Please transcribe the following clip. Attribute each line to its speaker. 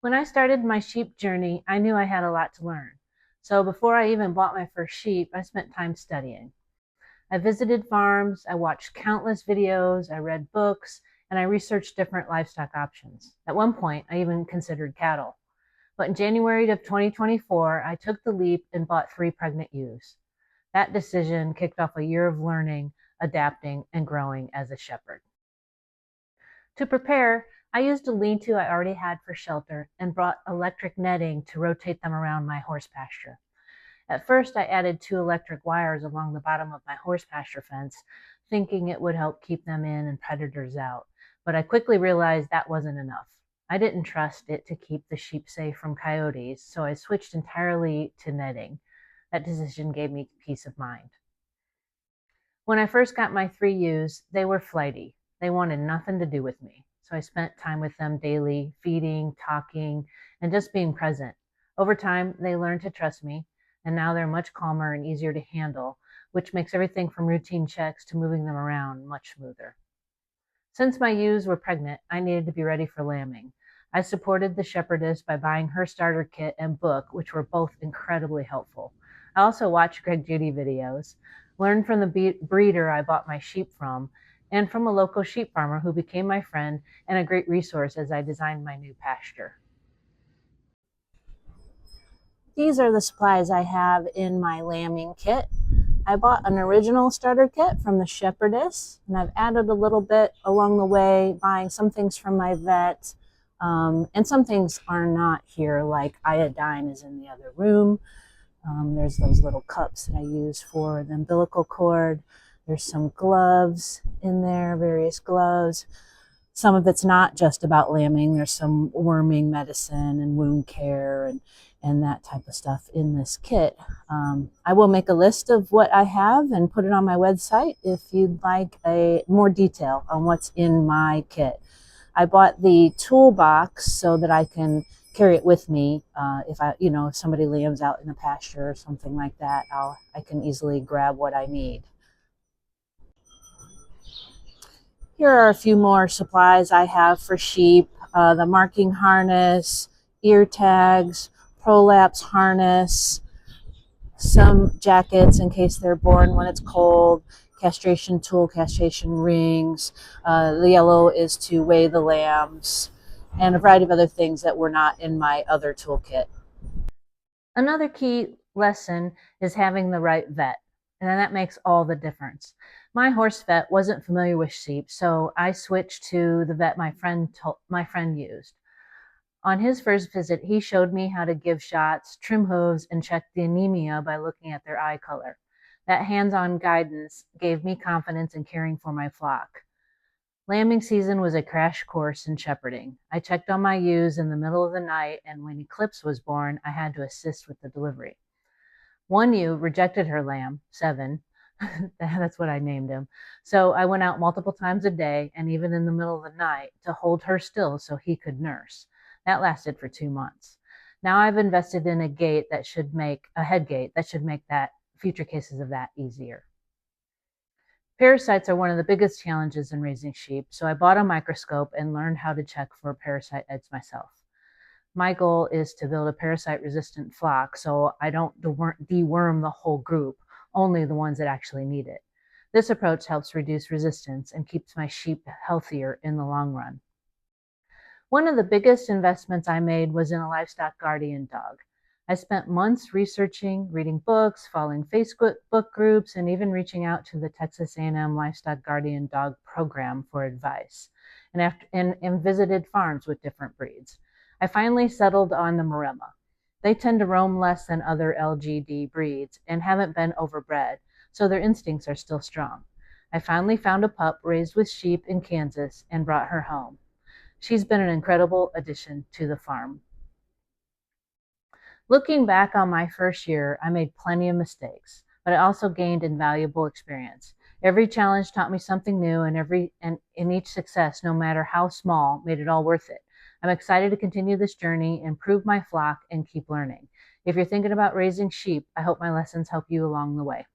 Speaker 1: When I started my sheep journey, I knew I had a lot to learn. So before I even bought my first sheep, I spent time studying. I visited farms, I watched countless videos, I read books, and I researched different livestock options. At one point, I even considered cattle. But in January of 2024, I took the leap and bought 3 pregnant ewes. That decision kicked off a year of learning, adapting, and growing as a shepherd. To prepare, I used a lean-to I already had for shelter and brought electric netting to rotate them around my horse pasture. At first, I added 2 electric wires along the bottom of my horse pasture fence, thinking it would help keep them in and predators out. But I quickly realized that wasn't enough. I didn't trust it to keep the sheep safe from coyotes, so I switched entirely to netting. That decision gave me peace of mind. When I first got my 3 ewes, they were flighty. They wanted nothing to do with me. So I spent time with them daily, feeding, talking, and just being present. Over time, they learned to trust me, and now they're much calmer and easier to handle, which makes everything from routine checks to moving them around much smoother. Since my ewes were pregnant, I needed to be ready for lambing. I supported the shepherdess by buying her starter kit and book, which were both incredibly helpful. I also watched Greg Judy videos, learned from the breeder I bought my sheep from, and from a local sheep farmer who became my friend and a great resource as I designed my new pasture. These are the supplies I have in my lambing kit. I bought an original starter kit from the shepherdess, and I've added a little bit along the way, buying some things from my vet, and some things are not here, like iodine is in the other room. There's those little cups that I use for the umbilical cord. There's some gloves in there, various gloves. Some of it's not just about lambing. There's some worming medicine and wound care and that type of stuff in this kit. I will make a list of what I have and put it on my website if you'd like a more detail on what's in my kit. I bought the toolbox so that I can carry it with me. If somebody lambs out in the pasture or something like that, I can easily grab what I need. Here are a few more supplies I have for sheep. The marking harness, ear tags, prolapse harness, some jackets in case they're born when it's cold, castration tool, castration rings. The yellow is to weigh the lambs, and a variety of other things that were not in my other toolkit. Another key lesson is having the right vet, and that makes all the difference. My horse vet wasn't familiar with sheep, so I switched to the vet my friend used. On his first visit, he showed me how to give shots, trim hooves, and check the anemia by looking at their eye color. That hands-on guidance gave me confidence in caring for my flock. Lambing season was a crash course in shepherding. I checked on my ewes in the middle of the night, and when Eclipse was born, I had to assist with the delivery. One ewe rejected her lamb, 7. That's what I named him. So I went out multiple times a day, and even in the middle of the night, to hold her still so he could nurse. That lasted for 2 months. Now I've invested in a head gate that should make that future cases of that easier. Parasites are one of the biggest challenges in raising sheep, so I bought a microscope and learned how to check for parasite eggs myself. My goal is to build a parasite-resistant flock, so I don't deworm the whole group, only the ones that actually need it. This approach helps reduce resistance and keeps my sheep healthier in the long run. One of the biggest investments I made was in a livestock guardian dog. I spent months researching, reading books, following Facebook groups, and even reaching out to the Texas A&M Livestock Guardian Dog Program for advice, and visited farms with different breeds. I finally settled on the Maremma. They tend to roam less than other LGD breeds and haven't been overbred, so their instincts are still strong. I finally found a pup raised with sheep in Kansas and brought her home. She's been an incredible addition to the farm. Looking back on my first year, I made plenty of mistakes, but I also gained invaluable experience. Every challenge taught me something new, and in each success, no matter how small, made it all worth it. I'm excited to continue this journey, improve my flock, and keep learning. If you're thinking about raising sheep, I hope my lessons help you along the way.